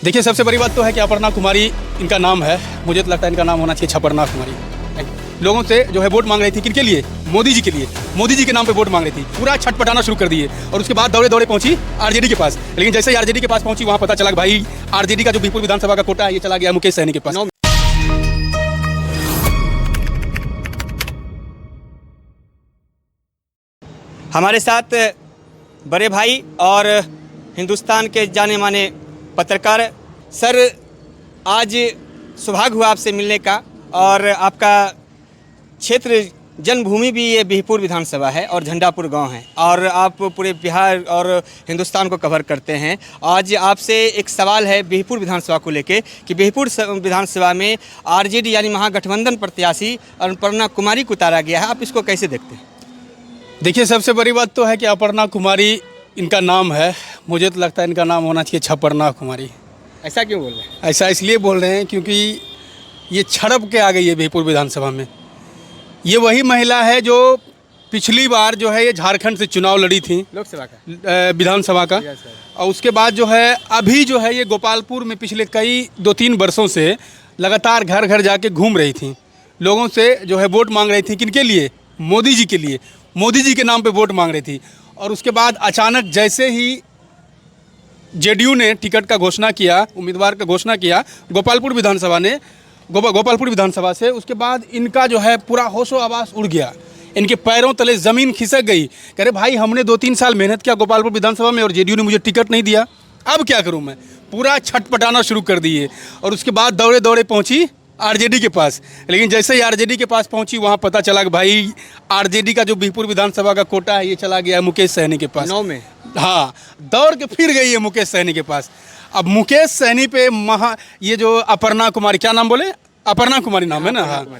देखिए, सबसे बड़ी बात तो है कि अपर्णा कुमारी इनका नाम है। मुझे तो लगता है इनका नाम होना चाहिए छपरना कुमारी। लोगों से जो है वोट मांग रही थी, किनके लिए? मोदी जी के लिए। मोदी जी के नाम पे वोट मांग रही थी, पूरा छटपटाना शुरू कर दिए और उसके बाद दौड़े दौड़े पहुंची आरजेडी के पास। लेकिन जैसे ही आरजेडी के पास पहुंची, वहां पता चला कि भाई आरजेडी का जो बिहपुर विधानसभा का कोटा है, ये चला गया मुकेश सहनी के पास। हमारे साथ बड़े भाई और हिंदुस्तान के जाने माने पत्रकार सर, आज सौभाग्य हुआ आपसे मिलने का। और आपका क्षेत्र जन्मभूमि भी ये बिहपुर विधानसभा है और झंडापुर गांव है, और आप पूरे बिहार और हिंदुस्तान को कवर करते हैं। आज आपसे एक सवाल है बिहपुर विधानसभा को लेके कि बिहपुर विधानसभा में आरजेडी यानी महागठबंधन प्रत्याशी अपर्णा कुमारी को उतारा गया है, आप इसको कैसे देखते हैं? देखिए, सबसे बड़ी बात तो है कि अपर्णा कुमारी इनका नाम है। मुझे तो लगता है इनका नाम होना चाहिए छपरना कुमारी। ऐसा क्यों बोल रहे हैं? ऐसा इसलिए बोल रहे हैं क्योंकि ये छड़प के आ गई है बिहपुर विधानसभा में। ये वही महिला है जो पिछली बार जो है ये झारखंड से चुनाव लड़ी थी, लोकसभा का, विधानसभा का। और उसके बाद जो है अभी जो है ये गोपालपुर में पिछले कई 2-3 वर्षों से लगातार घर घर जाके घूम रही थी, लोगों से जो है वोट मांग रही थी। किनके लिए? मोदी जी के लिए। मोदी जी के नाम पे वोट मांग रही थी। और उसके बाद अचानक जैसे ही जेडीयू ने टिकट का घोषणा किया, उम्मीदवार का घोषणा किया गोपालपुर विधानसभा ने, गोपालपुर विधानसभा से, उसके बाद इनका जो है पूरा होशो आवास उड़ गया। इनके पैरों तले ज़मीन खिसक गई। कह रहे भाई, हमने 2-3 साल मेहनत किया गोपालपुर विधानसभा में और जेडीयू ने मुझे टिकट नहीं दिया, अब क्या करूं मैं? पूरा छटपटाना शुरू कर दिए। और उसके बाद दौड़े दौड़े पहुंची आरजेडी के पास। लेकिन जैसे ही आरजेडी के पास पहुंची, वहां पता चला कि भाई आरजेडी का जो बिहपुर विधानसभा का कोटा है, ये चला गया मुकेश सहनी के पास। 9 में हाँ, दौड़ के फिर गई है मुकेश सहनी के पास। अब मुकेश सहनी पे ये जो अपर्णा कुमारी, क्या नाम बोले? अपर्णा कुमारी नाम है ना? हाँ,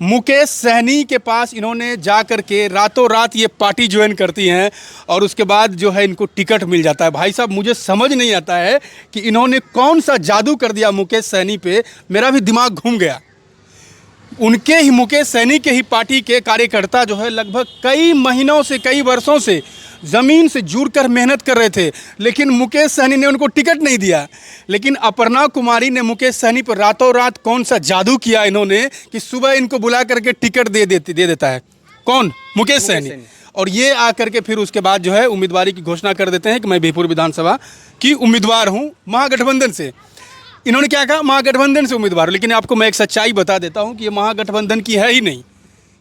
मुकेश सहनी के पास इन्होंने जा कर के रातों रात ये पार्टी ज्वाइन करती हैं और उसके बाद जो है इनको टिकट मिल जाता है। भाई साहब, मुझे समझ नहीं आता है कि इन्होंने कौन सा जादू कर दिया मुकेश सहनी पे। मेरा भी दिमाग घूम गया। उनके ही मुकेश सहनी के ही पार्टी के कार्यकर्ता जो है लगभग कई महीनों से, कई वर्षों से ज़मीन से जुड़कर मेहनत कर रहे थे, लेकिन मुकेश सहनी ने उनको टिकट नहीं दिया। लेकिन अपर्णा कुमारी ने मुकेश सहनी पर रातों रात कौन सा जादू किया इन्होंने कि सुबह इनको बुला करके टिकट दे देता है। कौन? मुकेश सहनी। और ये आकर के फिर उसके बाद जो है उम्मीदवारी की घोषणा कर देते हैं कि मैं बिहपुर विधानसभा की उम्मीदवार हूँ महागठबंधन से। इन्होंने क्या कहा? महागठबंधन से उम्मीदवार। लेकिन आपको मैं एक सच्चाई बता देता हूँ कि ये महागठबंधन की है ही नहीं।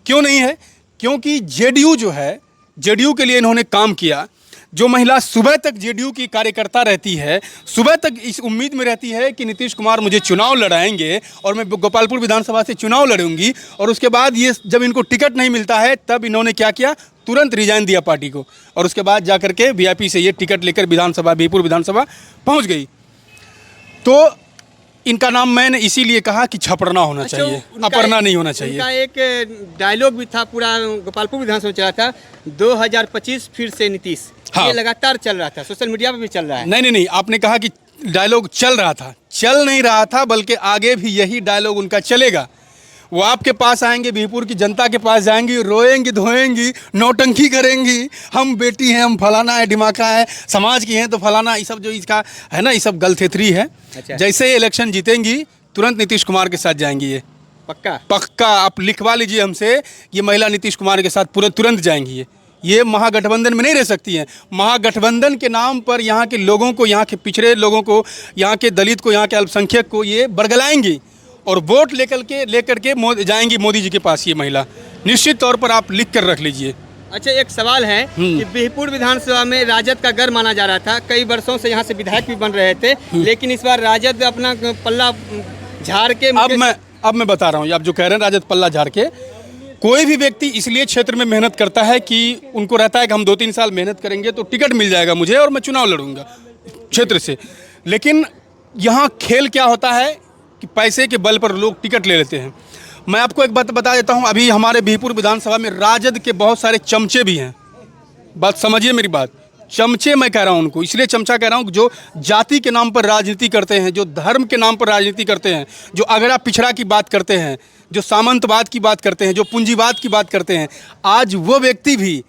क्यों नहीं है? क्योंकि जेडीयू जो है, जेडीयू के लिए इन्होंने काम किया। जो महिला सुबह तक जेडीयू की कार्यकर्ता रहती है, सुबह तक इस उम्मीद में रहती है कि नीतीश कुमार मुझे चुनाव लड़ाएंगे और मैं गोपालपुर विधानसभा से चुनाव लड़ूंगी, और उसके बाद ये जब इनको टिकट नहीं मिलता है तब इन्होंने क्या किया? तुरंत रिजाइन दिया पार्टी को, और उसके बाद जा करके वीआईपी से ये टिकट लेकर विधानसभा, बिहपुर विधानसभा पहुँच गई। तो इनका नाम मैंने इसीलिए कहा कि छपरना होना चाहिए, अपर्णा नहीं होना चाहिए। उनका एक डायलॉग भी था, पूरा गोपालपुर विधानसभा चला था, 2025 फिर से नीतीश। हाँ, ये लगातार चल रहा था, सोशल मीडिया पे भी चल रहा है। नहीं, आपने कहा कि डायलॉग चल रहा था। चल नहीं रहा था, बल्कि आगे भी यही डायलॉग उनका चलेगा। वो आपके पास आएंगे, बिहपुर की जनता के पास जाएंगी, रोएंगी, धोएंगी, नौटंकी करेंगी, हम बेटी हैं, हम फलाना है, ढिमाका है, समाज की हैं तो फलाना, ये सब जो इसका है ना, ये सब गलथेथरी है। अच्छा। जैसे इलेक्शन जीतेंगी तुरंत नीतीश कुमार के साथ जाएंगी। ये पक्का आप लिखवा लीजिए हमसे, ये महिला नीतीश कुमार के साथ तुरंत जाएंगी। ये महागठबंधन में नहीं रह सकती हैं। महागठबंधन के नाम पर यहाँ के लोगों को, यहाँ के पिछड़े लोगों को, यहाँ के दलित को, यहाँ के अल्पसंख्यक को ये बरगलाएंगी और वोट लेकर के जाएंगी मोदी जी के पास। ये महिला निश्चित तौर पर आप लिख कर रख लीजिए। अच्छा, एक सवाल है कि बिहपुर विधानसभा में राजद का गढ़ माना जा रहा था, कई वर्षों से यहाँ से विधायक भी बन रहे थे, लेकिन इस बार राजद अपना पल्ला झाड़ के अब मैं बता रहा हूँ, आप जो कह रहे हैं राजद पल्ला झाड़ के, कोई भी व्यक्ति इसलिए क्षेत्र में मेहनत करता है कि उनको रहता है कि हम 2-3 साल मेहनत करेंगे तो टिकट मिल जाएगा मुझे और मैं चुनाव लड़ूंगा क्षेत्र से। लेकिन यहाँ खेल क्या होता है कि पैसे के बल पर लोग टिकट ले लेते हैं। मैं आपको एक बात बता देता हूँ, अभी हमारे बिहपुर विधानसभा में राजद के बहुत सारे चमचे भी हैं। बात समझिए मेरी बात, चमचे मैं कह रहा हूँ उनको, इसलिए चमचा कह रहा हूँ जो जाति के नाम पर राजनीति करते हैं, जो धर्म के नाम पर राजनीति करते हैं, जो अगड़ा पिछड़ा की बात करते हैं, जो सामंतवाद की बात करते हैं, जो पूंजीवाद की बात करते हैं। आज वो व्यक्ति भी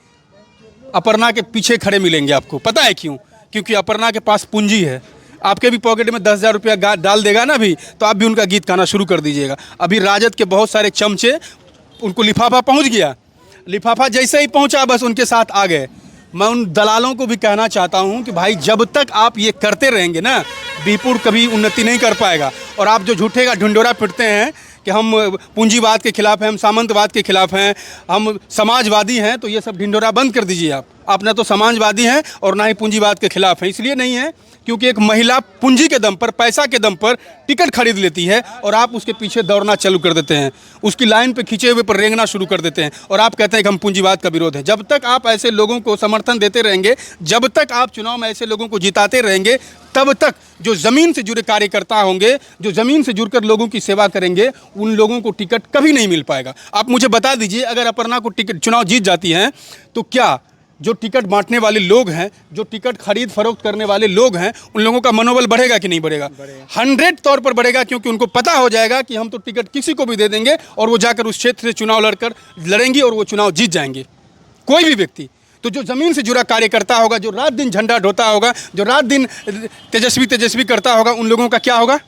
अपर्णा के पीछे खड़े मिलेंगे आपको। पता है क्यों? क्योंकि अपर्णा के पास पूंजी है, आपके भी पॉकेट में 10,000 रुपया डाल देगा ना भी, तो आप भी उनका गीत गाना शुरू कर दीजिएगा। अभी राजद के बहुत सारे चमचे, उनको लिफाफा पहुंच गया, लिफाफा जैसे ही पहुंचा बस उनके साथ आ गए। मैं उन दलालों को भी कहना चाहता हूं कि भाई जब तक आप ये करते रहेंगे ना, बीपुर कभी उन्नति नहीं कर पाएगा। और आप जो झूठे का ढिंढोरा पिटते हैं कि हम पूंजीवाद के खिलाफ हैं, हम सामंतवाद के खिलाफ हैं, हम समाजवादी हैं, तो ये सब ढिंढोरा बंद कर दीजिए। आप ना तो समाजवादी हैं और ना ही पूंजीवाद के खिलाफ हैं। इसलिए नहीं है क्योंकि एक महिला पूंजी के दम पर, पैसा के दम पर टिकट खरीद लेती है और आप उसके पीछे दौड़ना चालू कर देते हैं, उसकी लाइन पे खींचे हुए पर रेंगना शुरू कर देते हैं और आप कहते हैं कि हम पूंजीवाद का विरोध है। जब तक आप ऐसे लोगों को समर्थन देते रहेंगे, जब तक आप चुनाव में ऐसे लोगों को जिताते रहेंगे, तब तक जो ज़मीन से जुड़े कार्यकर्ता होंगे, जो ज़मीन से जुड़कर लोगों की सेवा करेंगे, उन लोगों को टिकट कभी नहीं मिल पाएगा। आप मुझे बता दीजिए, अगर अपर्णा को टिकट चुनाव जीत जाती हैं तो क्या जो टिकट बांटने वाले लोग हैं, जो टिकट खरीद फरोख्त करने वाले लोग हैं, उन लोगों का मनोबल बढ़ेगा कि नहीं बढ़ेगा? 100 तौर पर बढ़ेगा, क्योंकि उनको पता हो जाएगा कि हम तो टिकट किसी को भी दे देंगे और वो जाकर उस क्षेत्र से चुनाव लड़ेंगी और वो चुनाव जीत जाएंगे, कोई भी व्यक्ति। तो जो ज़मीन से जुड़ा कार्यकर्ता होगा, जो रात दिन झंडा ढोता होगा, जो रात दिन तेजस्वी करता होगा, उन लोगों का क्या होगा?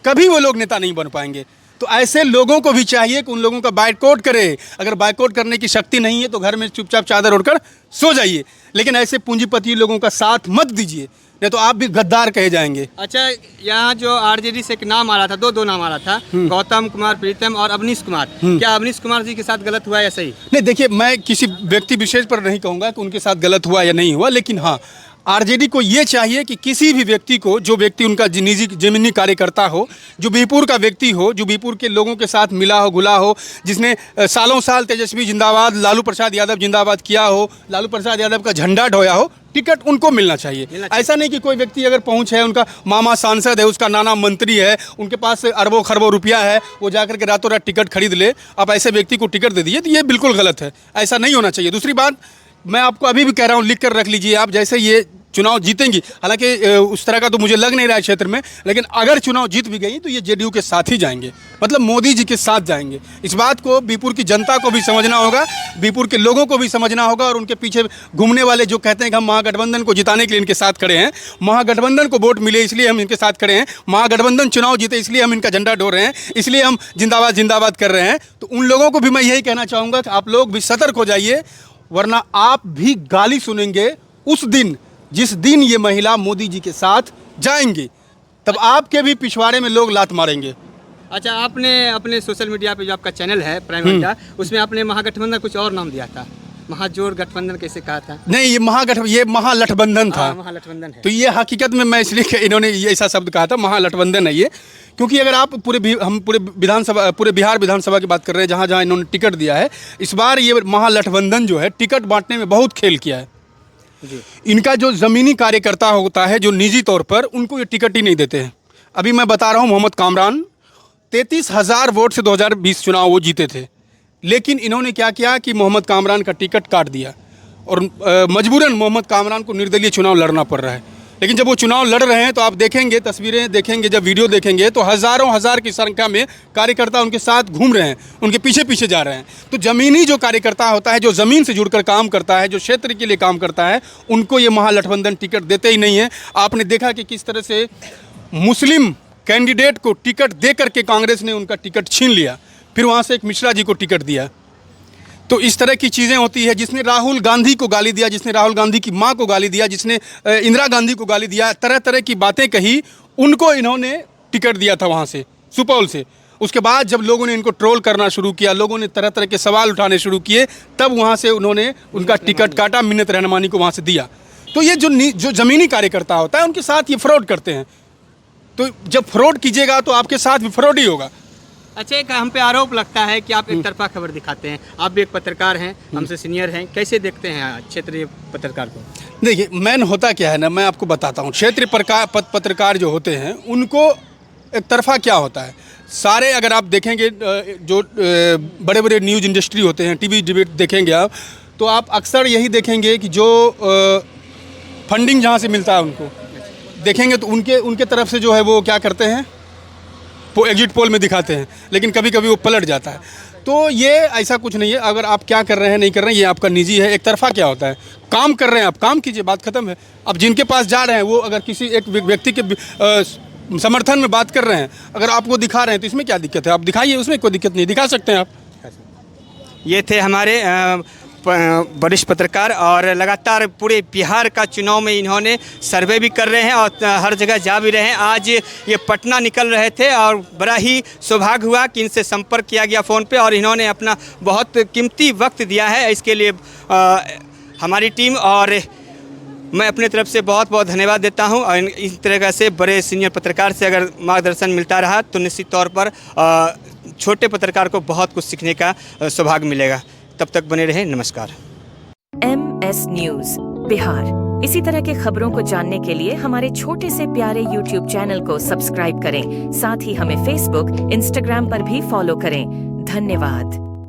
कभी वो लोग नेता नहीं बन पाएंगे। तो ऐसे लोगों को भी चाहिए कि उन लोगों का बायकॉट करे। अगर बायकॉट करने की शक्ति नहीं है तो घर में चुपचाप चादर ओढ़कर सो जाइए, लेकिन ऐसे पूंजीपति लोगों का साथ मत दीजिए, नहीं तो आप भी गद्दार कहे जाएंगे। अच्छा, यहाँ जो आरजेडी से एक नाम आ रहा था, दो नाम आ रहा था, गौतम कुमार प्रीतम और अवनीश कुमार, क्या अवनीश कुमार जी के साथ गलत हुआ या सही? नहीं, देखिए, मैं किसी व्यक्ति विशेष पर नहीं कहूँगा कि उनके साथ गलत हुआ या नहीं हुआ, लेकिन हाँ, आरजेडी को ये चाहिए कि किसी भी व्यक्ति को, जो व्यक्ति उनका निजी ज़मीनी कार्यकर्ता हो, जो बीपुर का व्यक्ति हो, जो बीपुर के लोगों के साथ मिला हो, घुला हो, जिसने सालों साल तेजस्वी जिंदाबाद, लालू प्रसाद यादव जिंदाबाद किया हो, लालू प्रसाद यादव का झंडा ढोया हो, टिकट उनको मिलना चाहिए। ऐसा नहीं कि कोई व्यक्ति अगर पहुंच है, उनका मामा सांसद है, उसका नाना मंत्री है, उनके पास अरबों खरबों रुपया है, वो जाकर के रातों रात टिकट खरीद ले, आप ऐसे व्यक्ति को टिकट दे दीजिए, तो ये बिल्कुल गलत है। ऐसा नहीं होना चाहिए। दूसरी बात, मैं आपको अभी भी कह रहा हूँ, लिख कर रख लीजिए आप, जैसे ये चुनाव जीतेंगी, हालांकि उस तरह का तो मुझे लग नहीं रहा है क्षेत्र में, लेकिन अगर चुनाव जीत भी गई तो ये जेडीयू के साथ ही जाएंगे, मतलब मोदी जी के साथ जाएंगे। इस बात को बीपुर की जनता को भी समझना होगा, बीपुर के लोगों को भी समझना होगा, और उनके पीछे घूमने वाले जो कहते हैं कि हम महागठबंधन को जिताने के लिए इनके साथ खड़े हैं, महागठबंधन को वोट मिले इसलिए हम इनके साथ खड़े हैं, महागठबंधन चुनाव जीते इसलिए हम इनका झंडा ढो रहे हैं, इसलिए हम जिंदाबाद जिंदाबाद कर रहे हैं, तो उन लोगों को भी मैं यही कहना चाहूँगा कि आप लोग भी सतर्क हो जाइए, वरना आप भी गाली सुनेंगे उस दिन जिस दिन ये महिला मोदी जी के साथ जाएंगी, तब आपके भी पिछवाड़े में लोग लात मारेंगे। अच्छा, आपने अपने सोशल मीडिया पे जो आपका चैनल है प्राइम इंडिया, उसमें आपने महागठबंधन कुछ और नाम दिया था, महाजोर गठबंधन कैसे कहा था? नहीं, ये महालठबंधन था। महागठबंधन है। तो ये हकीकत में मैं इसलिए इन्होंने ये ऐसा शब्द कहा था, महालठबंधन है ये, क्योंकि अगर आप हम पूरे बिहार विधानसभा की बात कर रहे हैं, जहाँ जहाँ इन्होंने टिकट दिया है, इस बार ये महालठबंधन जो है टिकट बांटने में बहुत खेल किया है जी। इनका जो ज़मीनी कार्यकर्ता होता है, जो निजी तौर पर, उनको ये टिकट ही नहीं देते हैं। अभी मैं बता रहा हूँ, मोहम्मद कामरान 33,000 वोट से 2020 चुनाव वो जीते थे, लेकिन इन्होंने क्या किया कि मोहम्मद कामरान का टिकट काट दिया और मजबूरन मोहम्मद कामरान को निर्दलीय चुनाव लड़ना पड़ रहा है। लेकिन जब वो चुनाव लड़ रहे हैं तो आप देखेंगे, तस्वीरें देखेंगे, जब वीडियो देखेंगे, तो हज़ारों हज़ार की संख्या में कार्यकर्ता उनके साथ घूम रहे हैं, उनके पीछे पीछे जा रहे हैं। तो ज़मीनी जो कार्यकर्ता होता है, जो ज़मीन से जुड़कर काम करता है, जो क्षेत्र के लिए काम करता है, उनको ये महागठबंधन टिकट देते ही नहीं है। आपने देखा कि किस तरह से मुस्लिम कैंडिडेट को टिकट दे करके कांग्रेस ने उनका टिकट छीन लिया, फिर वहाँ से एक मिश्रा जी को टिकट दिया। तो इस तरह की चीज़ें होती है। जिसने राहुल गांधी को गाली दिया, जिसने राहुल गांधी की मां को गाली दिया, जिसने इंदिरा गांधी को गाली दिया, तरह तरह की बातें कही, उनको इन्होंने टिकट दिया था वहाँ से, सुपौल से। उसके बाद जब लोगों ने इनको ट्रोल करना शुरू किया, लोगों ने तरह तरह के सवाल उठाने शुरू किए, तब वहाँ से उन्होंने उनका टिकट काटा, मिन्नत रहनुमानी को वहाँ से दिया। तो ये जो ज़मीनी कार्यकर्ता होता है, उनके साथ ये फ्रॉड करते हैं। तो जब फ्रॉड कीजिएगा तो आपके साथ भी फ्रॉड ही होगा। अच्छा, एक हम पे आरोप लगता है कि आप एक तरफा खबर दिखाते हैं। आप भी एक पत्रकार हैं, हमसे सीनियर हैं, कैसे देखते हैं क्षेत्रीय पत्रकार को? देखिए, मैन होता क्या है ना, मैं आपको बताता हूँ। क्षेत्रीय पत्रकार जो होते हैं, उनको एक तरफा क्या होता है, सारे अगर आप देखेंगे, जो बड़े बड़े न्यूज़ इंडस्ट्री होते हैं, टीवी डिबेट देखेंगे आप, तो आप अक्सर यही देखेंगे कि जो फंडिंग जहाँ से मिलता है उनको देखेंगे, तो उनके तरफ से जो है वो क्या करते हैं, वो एग्जिट पोल में दिखाते हैं, लेकिन कभी कभी वो पलट जाता है। तो ये ऐसा कुछ नहीं है, अगर आप क्या कर रहे हैं नहीं कर रहे हैं ये आपका निजी है। एक तरफा क्या होता है, काम कर रहे हैं आप, काम कीजिए, बात खत्म है। अब जिनके पास जा रहे हैं वो अगर किसी एक व्यक्ति के समर्थन में बात कर रहे हैं, अगर आपको दिखा रहे हैं तो इसमें क्या दिक्कत है, आप दिखाइए, उसमें कोई दिक्कत नहीं, दिखा सकते हैं आप। ये थे हमारे वरिष्ठ पत्रकार, और लगातार पूरे बिहार का चुनाव में इन्होंने सर्वे भी कर रहे हैं और हर जगह जा भी रहे हैं। आज ये पटना निकल रहे थे और बड़ा ही सौभाग्य हुआ कि इनसे संपर्क किया गया फ़ोन पे, और इन्होंने अपना बहुत कीमती वक्त दिया है। इसके लिए हमारी टीम और मैं अपने तरफ से बहुत बहुत धन्यवाद देता हूं। और इस तरह से बड़े सीनियर पत्रकार से अगर मार्गदर्शन मिलता रहा तो निश्चित तौर पर छोटे पत्रकार को बहुत कुछ सीखने का सौभाग्य मिलेगा। तब तक बने रहें, नमस्कार। MS न्यूज़ बिहार, इसी तरह के खबरों को जानने के लिए हमारे छोटे से प्यारे YouTube चैनल को सब्सक्राइब करें। साथ ही हमें Facebook, Instagram पर भी फॉलो करें। धन्यवाद।